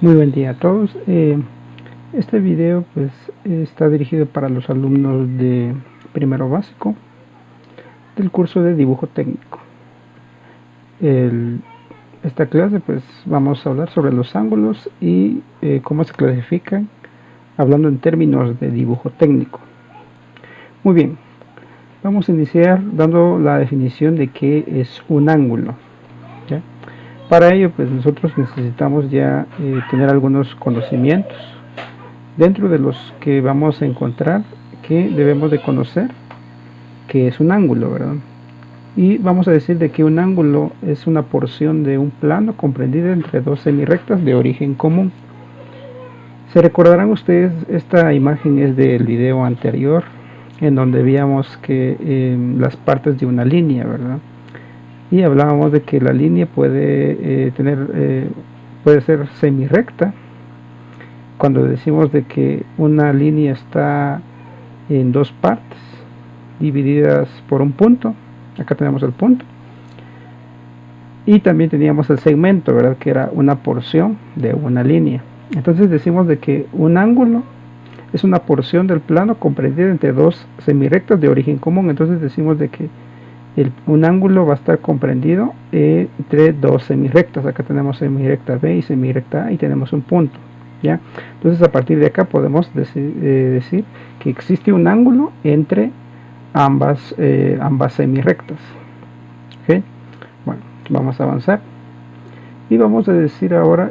Muy buen día a todos. Este video pues está dirigido para los alumnos de primero básico del curso de dibujo técnico. Esta clase pues vamos a hablar sobre los ángulos y cómo se clasifican, hablando en términos de dibujo técnico. Muy bien, vamos a iniciar dando la definición de qué es un ángulo, ¿ya? Para ello pues nosotros necesitamos ya tener algunos conocimientos, dentro de los que vamos a encontrar que debemos de conocer qué es un ángulo, ¿verdad? Y vamos a decir de que un ángulo es una porción de un plano comprendida entre dos semirrectas de origen común. Se recordarán ustedes, esta imagen es del video anterior, en donde veíamos que las partes de una línea, ¿verdad? Y hablábamos de que la línea puede puede ser semirrecta. Cuando decimos de que una línea está en dos partes divididas por un punto, acá tenemos el punto, y también teníamos el segmento, ¿verdad?, que era una porción de una línea. Entonces decimos de que un ángulo es una porción del plano comprendida entre dos semirrectas de origen común. Entonces decimos de que un ángulo va a estar comprendido entre dos semirrectas. Acá tenemos semirrecta B y semirrecta A y tenemos un punto, ¿ya? Entonces a partir de acá podemos decir que existe un ángulo entre ambas semirrectas. ¿Okay? Bueno, vamos a avanzar y vamos a decir ahora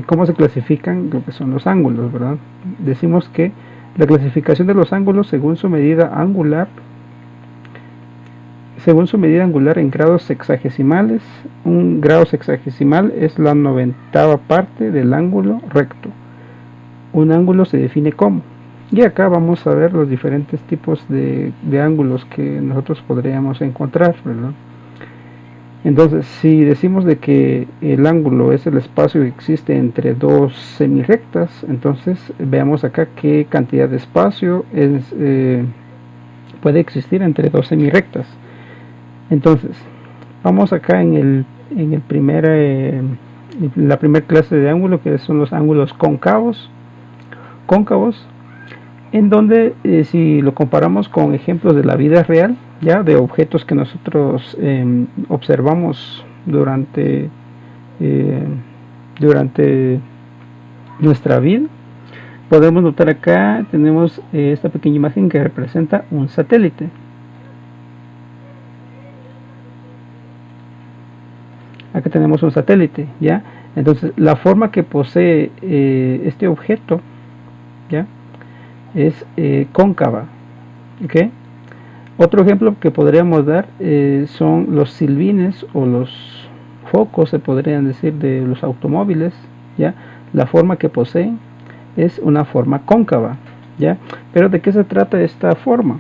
cómo se clasifican lo que son los ángulos, ¿verdad? Decimos que la clasificación de los ángulos según su medida angular en grados sexagesimales. Un grado sexagesimal es la 90ª parte del ángulo recto. Un ángulo se define como, y acá vamos a ver los diferentes tipos de ángulos que nosotros podríamos encontrar, ¿verdad? Entonces, si decimos de que el ángulo es el espacio que existe entre dos semirrectas, entonces veamos acá qué cantidad de espacio puede existir entre dos semirrectas. Entonces, vamos acá en la primera clase de ángulo, que son los ángulos cóncavos, en donde si lo comparamos con ejemplos de la vida real, ya de objetos que nosotros observamos durante nuestra vida, podemos notar acá tenemos esta pequeña imagen que representa un satélite. Acá tenemos un satélite, ¿ya? Entonces la forma que posee este objeto, ¿ya?, es cóncava, ¿okay? Otro ejemplo que podríamos dar son los silbines o los focos, se podrían decir, de los automóviles, ¿ya? La forma que poseen es una forma cóncava, ¿ya? Pero ¿de qué se trata esta forma?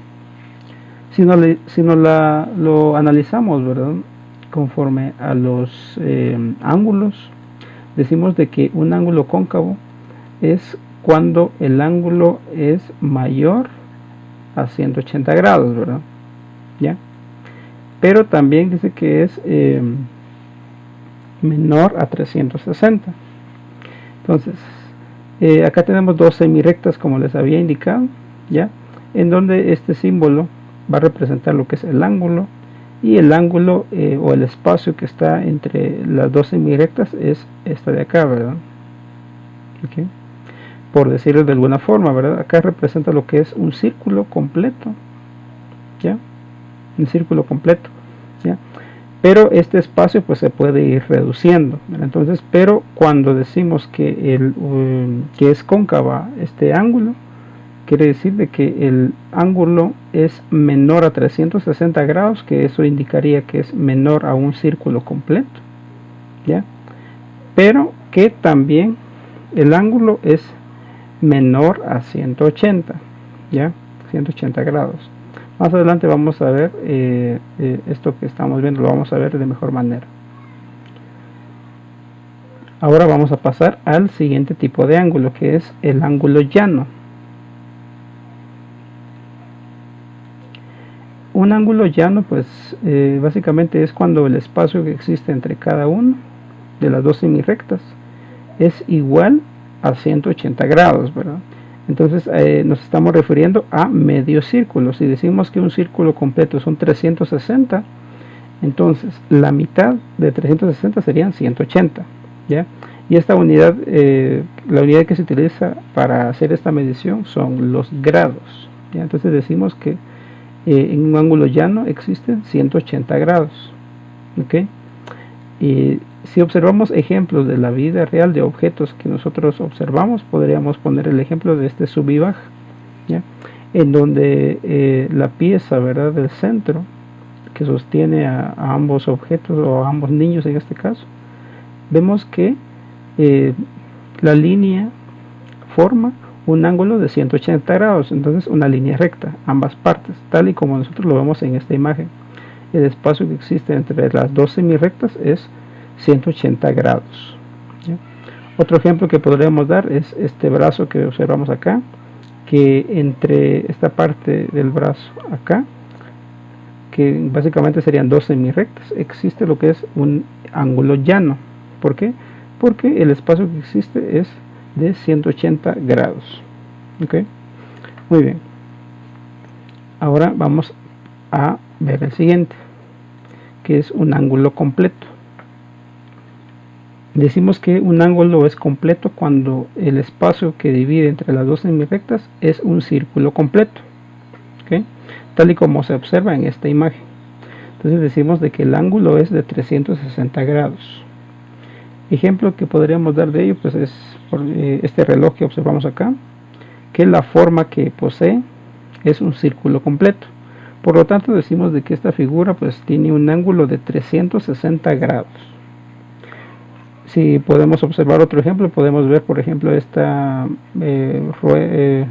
Si no lo analizamos, ¿verdad?, conforme a los ángulos, decimos de que un ángulo cóncavo es cuando el ángulo es mayor a 180 grados, ¿verdad? ¿Ya? Pero también dice que es menor a 360. Entonces, acá tenemos dos semirrectas, como les había indicado, ¿ya?, en donde este símbolo va a representar lo que es el ángulo, y el ángulo o el espacio que está entre las dos semirrectas es esta de acá, ¿verdad? ¿Okay? Por decirlo de alguna forma, ¿verdad? Acá representa lo que es un círculo completo, ¿ya? Un círculo completo, ¿ya? Pero este espacio pues se puede ir reduciendo, ¿verdad? Entonces, pero cuando decimos que es cóncava este ángulo, quiere decir de que el ángulo es menor a 360 grados, que eso indicaría que es menor a un círculo completo, ¿ya? Pero que también el ángulo es menor a 180, ¿ya? 180 grados. Más adelante vamos a ver esto que estamos viendo, lo vamos a ver de mejor manera. Ahora vamos a pasar al siguiente tipo de ángulo, que es el ángulo llano. Un ángulo llano pues básicamente es cuando el espacio que existe entre cada uno de las dos semirrectas es igual a 180 grados, ¿verdad? Entonces nos estamos refiriendo a medio círculo. Si decimos que un círculo completo son 360, entonces la mitad de 360 serían 180, ¿ya? Y esta unidad, la unidad que se utiliza para hacer esta medición son los grados, ¿ya? Entonces decimos que en un ángulo llano existen 180 grados, ¿ok? Y si observamos ejemplos de la vida real de objetos que nosotros observamos, podríamos poner el ejemplo de este sub y baja, ¿ya? En donde la pieza, ¿verdad?, del centro que sostiene a ambos objetos o a ambos niños en este caso, vemos que la línea forma un ángulo de 180 grados, entonces una línea recta, ambas partes, tal y como nosotros lo vemos en esta imagen. El espacio que existe entre las dos semirrectas es 180 grados, ¿ya? Otro ejemplo que podríamos dar es este brazo que observamos acá, que entre esta parte del brazo acá, que básicamente serían dos semirrectas, existe lo que es un ángulo llano. ¿Por qué? Porque el espacio que existe es de 180 grados. ¿Ok? Muy bien. Ahora vamos a ver el siguiente, que es un ángulo completo. Decimos que un ángulo es completo cuando el espacio que divide entre las dos semirrectas es un círculo completo, ¿okay?, tal y como se observa en esta imagen. Entonces decimos de que el ángulo es de 360 grados. Ejemplo que podríamos dar de ello pues es por este reloj que observamos acá, que la forma que posee es un círculo completo. Por lo tanto decimos de que esta figura pues tiene un ángulo de 360 grados. Si podemos observar otro ejemplo, podemos ver por ejemplo esta rueda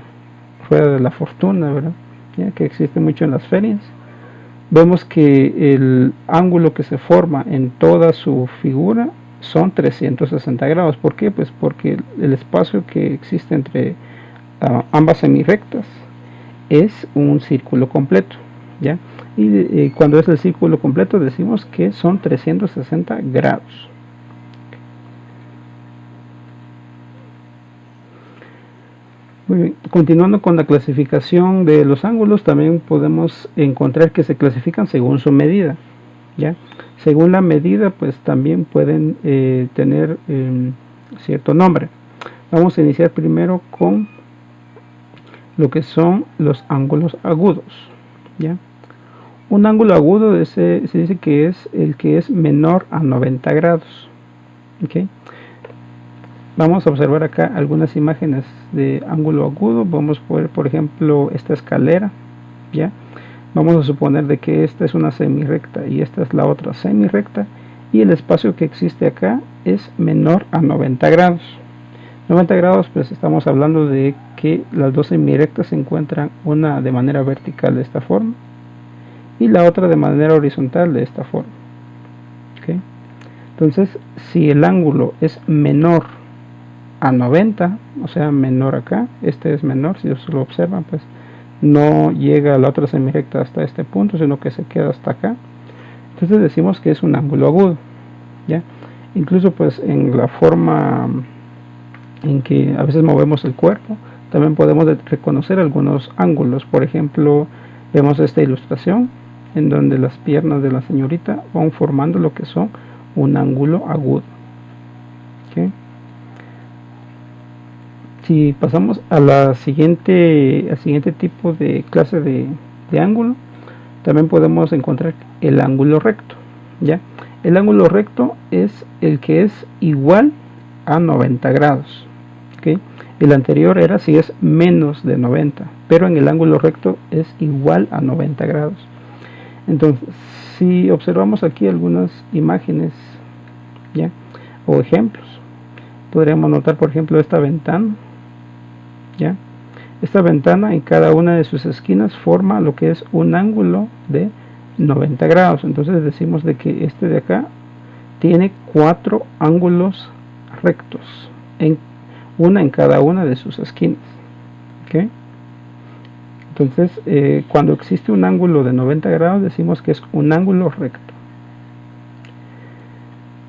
de la fortuna, ¿verdad?, ¿ya?, que existe mucho en las ferias. Vemos que el ángulo que se forma en toda su figura son 360 grados. ¿Por qué? Pues porque el espacio que existe entre ambas semirrectas es un círculo completo, ¿ya? Y cuando es el círculo completo decimos que son 360 grados. Muy bien. Continuando con la clasificación de los ángulos, también podemos encontrar que se clasifican según su medida, ¿ya? Según la medida, pues también pueden tener cierto nombre. Vamos a iniciar primero con lo que son los ángulos agudos, ¿ya? Un ángulo agudo se dice que es el que es menor a 90 grados, ¿ok? Vamos a observar acá algunas imágenes de ángulo agudo. Vamos a ver, por ejemplo, esta escalera, ¿ya? Vamos a suponer de que esta es una semirrecta y esta es la otra semirrecta, y el espacio que existe acá es menor a 90 grados. 90 grados, pues estamos hablando de que las dos semirrectas se encuentran una de manera vertical de esta forma y la otra de manera horizontal de esta forma, ¿okay? Entonces, si el ángulo es menor a 90, o sea menor acá, este es menor, si ustedes lo observan, pues no llega a la otra semirrecta hasta este punto, sino que se queda hasta acá. Entonces decimos que es un ángulo agudo, ¿ya? Incluso pues en la forma en que a veces movemos el cuerpo, también podemos reconocer algunos ángulos. Por ejemplo, vemos esta ilustración en donde las piernas de la señorita van formando lo que son un ángulo agudo, ¿okay? Si pasamos a al siguiente tipo de clase de ángulo, también podemos encontrar el ángulo recto, ¿ya? El ángulo recto es el que es igual a 90 grados, ¿okay? El anterior era si es menos de 90, pero en el ángulo recto es igual a 90 grados. Entonces, si observamos aquí algunas imágenes, ¿ya?, o ejemplos, podríamos notar por ejemplo esta ventana, ¿ya? Esta ventana en cada una de sus esquinas forma lo que es un ángulo de 90 grados. Entonces decimos de que este de acá tiene 4 ángulos rectos, una en cada una de sus esquinas, ¿okay? Entonces cuando existe un ángulo de 90 grados decimos que es un ángulo recto.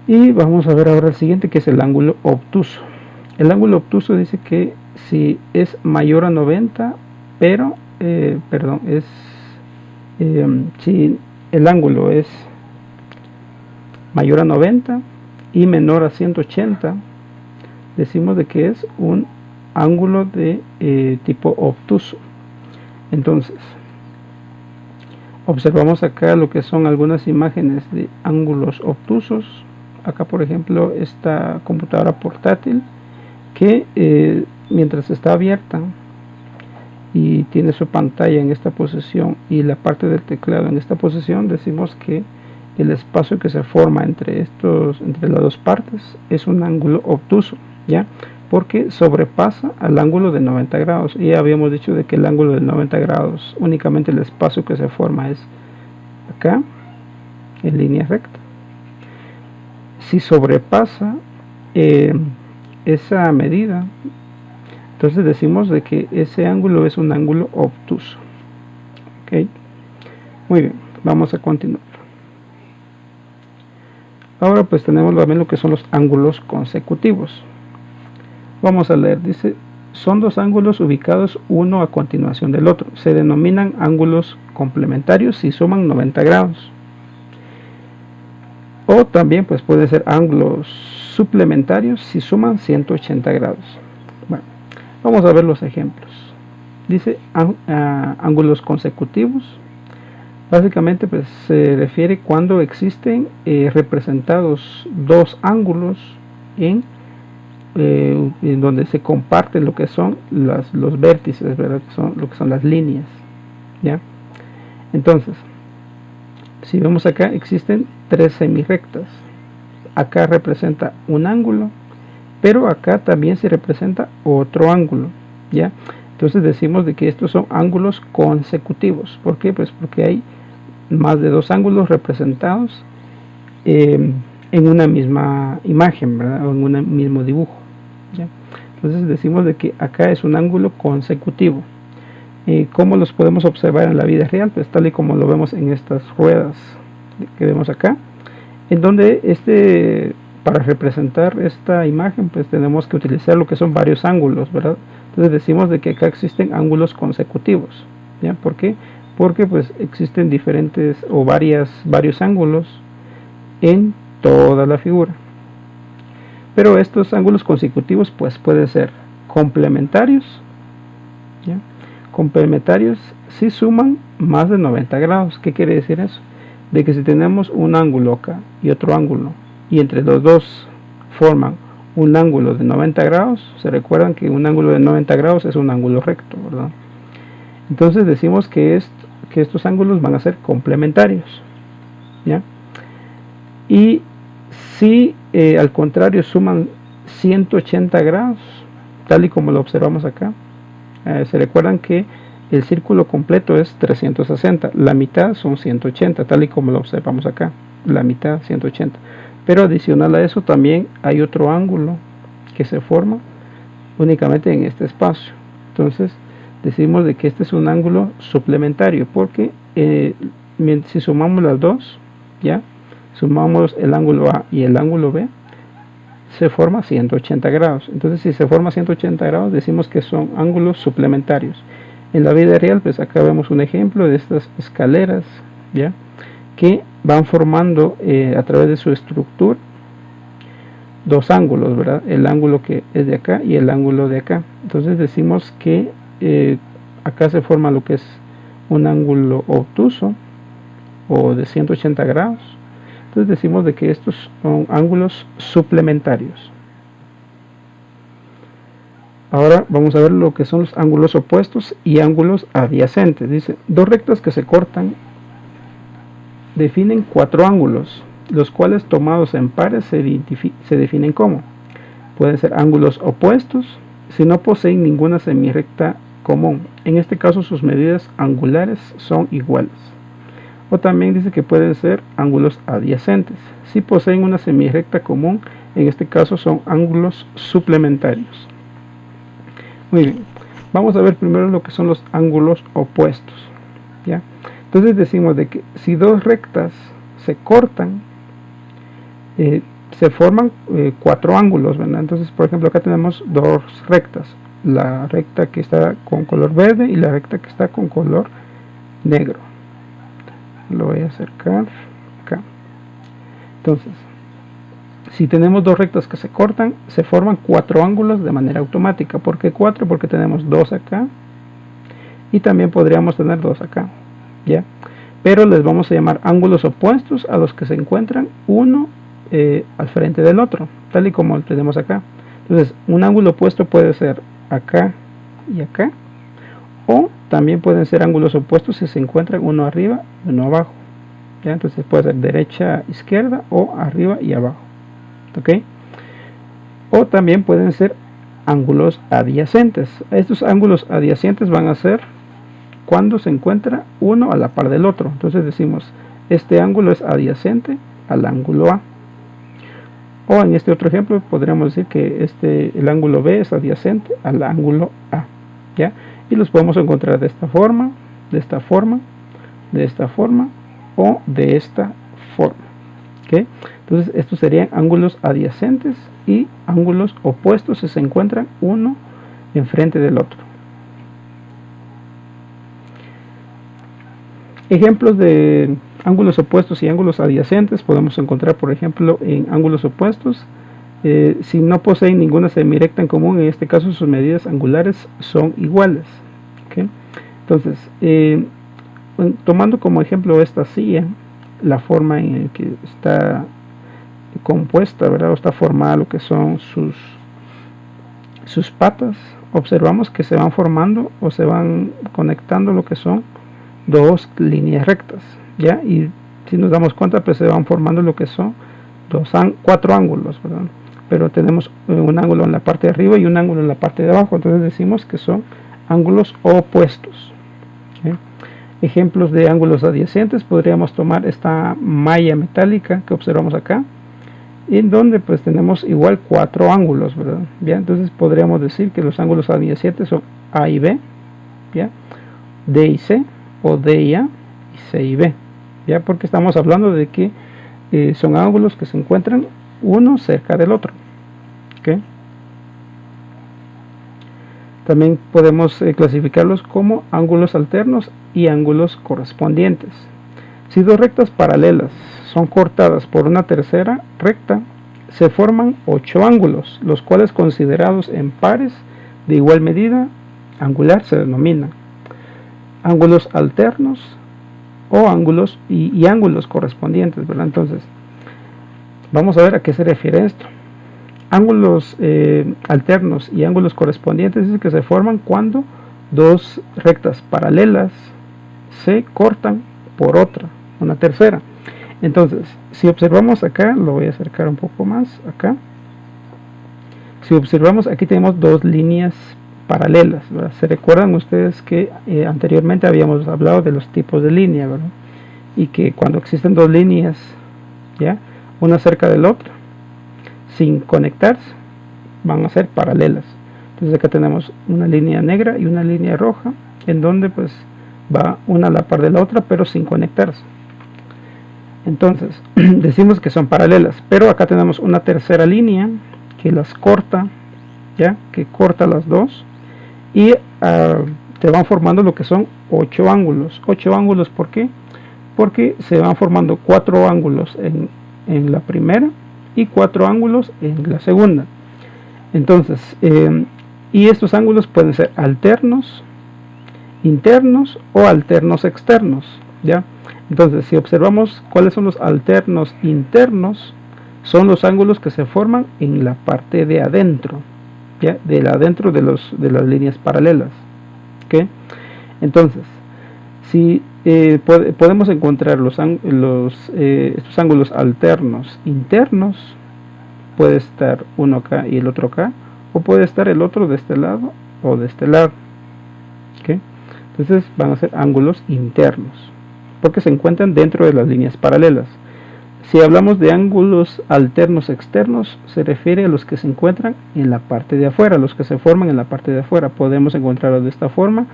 Y vamos a ver ahora el siguiente, que es el ángulo obtuso. El ángulo obtuso dice que si es mayor a 90, pero, si el ángulo es mayor a 90 y menor a 180, decimos de que es un ángulo de tipo obtuso. Entonces, observamos acá lo que son algunas imágenes de ángulos obtusos. Acá, por ejemplo, esta computadora portátil que mientras está abierta y tiene su pantalla en esta posición y la parte del teclado en esta posición, decimos que el espacio que se forma entre las dos partes es un ángulo obtuso, ¿ya? Porque sobrepasa al ángulo de 90 grados. Y ya habíamos dicho de que el ángulo de 90 grados, únicamente el espacio que se forma es acá, en línea recta. Si sobrepasa esa medida, entonces decimos de que ese ángulo es un ángulo obtuso. ¿Okay? Muy bien, vamos a continuar. Ahora pues tenemos también lo que son los ángulos consecutivos. Vamos a leer, dice, son dos ángulos ubicados uno a continuación del otro. Se denominan ángulos complementarios si suman 90 grados. O también pues puede ser ángulos suplementarios si suman 180 grados. Bueno, vamos a ver los ejemplos. Dice ángulos consecutivos. Básicamente pues se refiere cuando existen representados dos ángulos en donde se comparten lo que son los vértices, ¿verdad? Lo que son las líneas, ¿ya? Entonces, si vemos acá, existen tres semirrectas. Acá representa un ángulo, pero acá también se representa otro ángulo, ¿ya? Entonces decimos de que estos son ángulos consecutivos. ¿Por qué? Pues porque hay más de dos ángulos representados en una misma imagen, ¿verdad? O en un mismo dibujo, ¿ya? Entonces decimos de que acá es un ángulo consecutivo. ¿Cómo los podemos observar en la vida real? Pues tal y como lo vemos en estas ruedas que vemos acá, en donde para representar esta imagen pues tenemos que utilizar lo que son varios ángulos, ¿verdad? Entonces decimos de que acá existen ángulos consecutivos, ¿ya? ¿Por qué? Porque pues existen diferentes o varios ángulos en toda la figura. Pero estos ángulos consecutivos pues pueden ser complementarios, ¿ya? Complementarios si suman más de 90 grados. ¿Qué quiere decir eso? De que si tenemos un ángulo acá y otro ángulo, y entre los dos forman un ángulo de 90 grados, se recuerdan que un ángulo de 90 grados es un ángulo recto, ¿verdad? Entonces decimos que estos ángulos van a ser complementarios, ¿ya? Y si al contrario suman 180 grados, tal y como lo observamos acá, se recuerdan que el círculo completo es 360, la mitad son 180, tal y como lo observamos acá, la mitad 180. Pero adicional a eso también hay otro ángulo que se forma únicamente en este espacio. Entonces decimos de que este es un ángulo suplementario, porque si sumamos las dos, ya sumamos el ángulo A y el ángulo B, se forma 180 grados. Entonces si se forma 180 grados decimos que son ángulos suplementarios. En la vida real pues acá vemos un ejemplo de estas escaleras, ya que van formando a través de su estructura dos ángulos, ¿verdad? El ángulo que es de acá y el ángulo de acá. Entonces decimos que acá se forma lo que es un ángulo obtuso o de 180 grados. Entonces decimos de que estos son ángulos suplementarios. Ahora vamos a ver lo que son los ángulos opuestos y ángulos adyacentes. Dice, dos rectas que se cortan definen cuatro ángulos, los cuales tomados en pares se definen como. Pueden ser ángulos opuestos si no poseen ninguna semirrecta común. En este caso sus medidas angulares son iguales. O también dice que pueden ser ángulos adyacentes si poseen una semirrecta común. En este caso son ángulos suplementarios. Muy bien, vamos a ver primero lo que son los ángulos opuestos, ¿ya? Entonces decimos de que si dos rectas se cortan, se forman 4 ángulos, ¿verdad? Entonces, por ejemplo, acá tenemos 2 rectas, la recta que está con color verde y la recta que está con color negro. Lo voy a acercar acá. Entonces, si tenemos 2 rectas que se cortan, se forman 4 ángulos de manera automática. ¿Por qué 4? Porque tenemos 2 acá y también podríamos tener 2 acá, ¿ya? Pero les vamos a llamar ángulos opuestos a los que se encuentran uno al frente del otro, tal y como lo tenemos acá. Entonces, un ángulo opuesto puede ser acá y acá, o también pueden ser ángulos opuestos si se encuentran uno arriba y uno abajo, ¿ya? Entonces puede ser derecha, izquierda o arriba y abajo, ¿ok? O también pueden ser ángulos adyacentes. Estos ángulos adyacentes van a ser cuando se encuentra uno a la par del otro. Entonces decimos, este ángulo es adyacente al ángulo A. O en este otro ejemplo podríamos decir que el ángulo B es adyacente al ángulo A, ¿ya? Y los podemos encontrar de esta forma, de esta forma, de esta forma o de esta forma, ¿ok? Entonces estos serían ángulos adyacentes y ángulos opuestos si se encuentran uno enfrente del otro. Ejemplos de ángulos opuestos y ángulos adyacentes podemos encontrar, por ejemplo, en ángulos opuestos, si no poseen ninguna semirecta en común, en este caso sus medidas angulares son iguales, ¿okay? Entonces, tomando como ejemplo esta silla, la forma en que está compuesta, ¿verdad? O está formada lo que son sus patas, observamos que se van formando o se van conectando lo que son 2 líneas rectas, ¿ya? Y si nos damos cuenta, pues se van formando lo que son 4 ángulos, ¿verdad? Pero tenemos un ángulo en la parte de arriba y un ángulo en la parte de abajo, entonces decimos que son ángulos opuestos, ¿okay? Ejemplos de ángulos adyacentes, podríamos tomar esta malla metálica que observamos acá, en donde pues tenemos igual 4 ángulos, ¿verdad? ¿Ya? Entonces podríamos decir que los ángulos adyacentes son A y B, ¿ya? D y C, o D y A, y C y B, ¿ya? Porque estamos hablando de que son ángulos que se encuentran uno cerca del otro, ¿okay? También podemos clasificarlos como ángulos alternos y ángulos correspondientes. Si 2 rectas paralelas son cortadas por una tercera recta, se forman 8 ángulos, los cuales considerados en pares de igual medida angular se denominan ángulos alternos o ángulos y ángulos correspondientes, ¿verdad? Entonces, vamos a ver a qué se refiere esto. Ángulos alternos y ángulos correspondientes es que se forman cuando 2 rectas paralelas se cortan por otra, una tercera. Entonces, si observamos acá, lo voy a acercar un poco más acá. Si observamos, aquí tenemos 2 líneas paralelas, ¿verdad? Se recuerdan ustedes que anteriormente habíamos hablado de los tipos de línea, ¿verdad? Y que cuando existen 2 líneas, ¿ya? Una cerca de la otra, sin conectarse, van a ser paralelas. Entonces acá tenemos una línea negra y una línea roja, en donde pues va una a la par de la otra, pero sin conectarse. Entonces decimos que son paralelas, pero acá tenemos una tercera línea que las corta, ¿ya? Que corta las dos y te van formando lo que son 8 ángulos. 8 ángulos, ¿por qué? Porque se van formando 4 ángulos en la primera y 4 ángulos en la segunda. Entonces, y estos ángulos pueden ser alternos, internos o alternos externos, ¿ya? Entonces, si observamos cuáles son los alternos internos, son los ángulos que se forman en la parte de adentro, ¿ya? De adentro de las líneas paralelas, ¿okay? Entonces, si podemos encontrar estos ángulos alternos internos, puede estar uno acá y el otro acá, o puede estar el otro de este lado o de este lado, ¿okay? Entonces van a ser ángulos internos porque se encuentran dentro de las líneas paralelas. Si hablamos de ángulos alternos externos, se refiere a los que se encuentran en la parte de afuera, los que se forman en la parte de afuera. Podemos encontrarlos de esta forma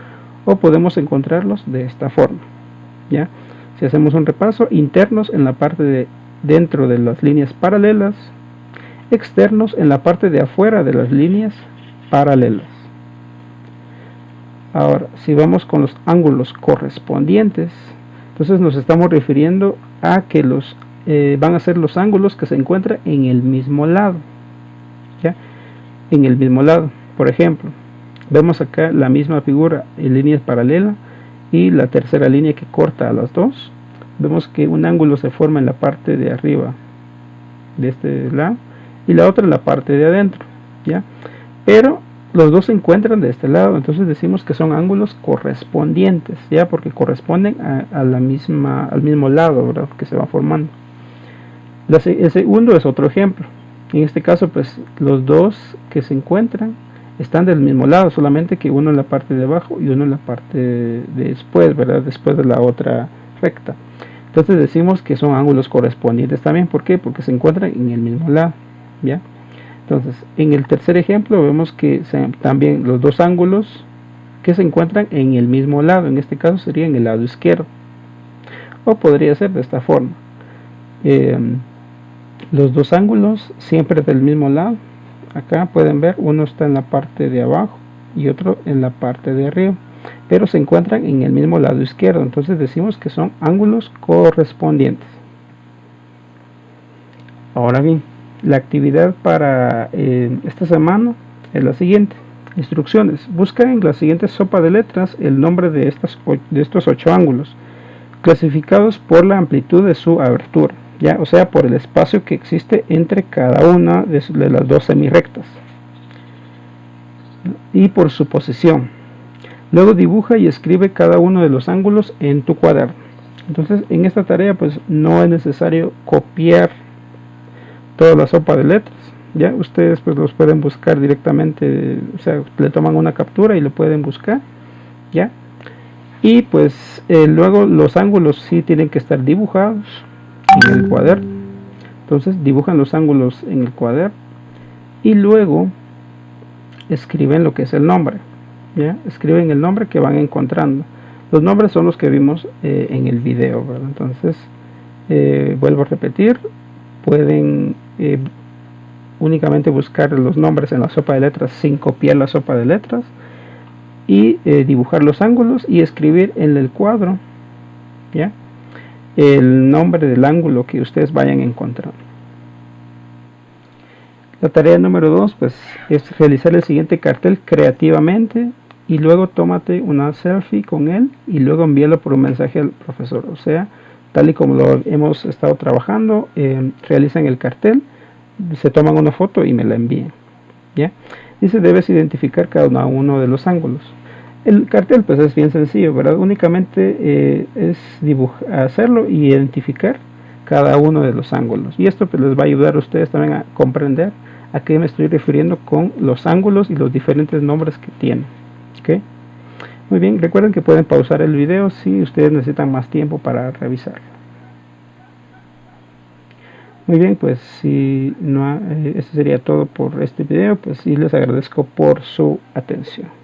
o podemos encontrarlos de esta forma, ¿ya? Si hacemos un repaso, internos en la parte de dentro de las líneas paralelas, externos en la parte de afuera de las líneas paralelas. Ahora, si vamos con los ángulos correspondientes, entonces nos estamos refiriendo a que van a ser los ángulos que se encuentran en el mismo lado, ¿ya? En el mismo lado. Por ejemplo, vemos acá la misma figura en líneas paralelas y la tercera línea que corta a las dos. Vemos que un ángulo se forma en la parte de arriba de este lado y la otra en la parte de adentro, ¿ya? Pero los dos se encuentran de este lado, entonces decimos que son ángulos correspondientes, ya, porque corresponden al mismo lado, ¿verdad?, que se va formando. El segundo es otro ejemplo. En este caso, pues los dos que se encuentran están del mismo lado, solamente que uno en la parte de abajo y uno en la parte de después, ¿verdad?, después de la otra recta. Entonces decimos que son ángulos correspondientes también. ¿Por qué? Porque se encuentran en el mismo lado, ¿ya? Entonces, en el tercer ejemplo vemos que también los dos ángulos que se encuentran en el mismo lado, en este caso sería en el lado izquierdo, o podría ser de esta forma. Los dos ángulos siempre del mismo lado. Acá pueden ver, uno está en la parte de abajo y otro en la parte de arriba, pero se encuentran en el mismo lado izquierdo, entonces decimos que son ángulos correspondientes. Ahora bien, la actividad para esta semana es la siguiente. Instrucciones: busca en la siguiente sopa de letras el nombre de estos 8 ángulos, clasificados por la amplitud de su abertura, ¿ya? O sea, por el espacio que existe entre cada una de las dos semirrectas y por su posición. Luego dibuja y escribe cada uno de los ángulos en tu cuaderno. Entonces, en esta tarea pues no es necesario copiar toda la sopa de letras, ya ustedes pues los pueden buscar directamente, o sea, le toman una captura y lo pueden buscar, ya. Y pues luego los ángulos sí tienen que estar dibujados en el cuaderno. Entonces dibujan los ángulos en el cuaderno y luego escriben lo que es el nombre, ¿ya? Escriben el nombre que van encontrando. Los nombres son los que vimos en el video, ¿verdad? Entonces vuelvo a repetir, pueden únicamente buscar los nombres en la sopa de letras sin copiar la sopa de letras y dibujar los ángulos y escribir en el cuadro, ¿ya?, el nombre del ángulo que ustedes vayan a encontrar. La tarea número 2 pues es realizar el siguiente cartel creativamente y luego tómate una selfie con él y luego envíalo por un mensaje al profesor. O sea, tal y como lo hemos estado trabajando, realizan el cartel, se toman una foto y me la envían, ¿ya? Dice, debes identificar cada uno de los ángulos. El cartel pues es bien sencillo, ¿verdad? Únicamente es hacerlo y identificar cada uno de los ángulos. Y esto pues les va a ayudar a ustedes también a comprender a qué me estoy refiriendo con los ángulos y los diferentes nombres que tienen. ¿Okay? Muy bien, recuerden que pueden pausar el video si ustedes necesitan más tiempo para revisarlo. Muy bien, pues si no, esto sería todo por este video, pues sí les agradezco por su atención.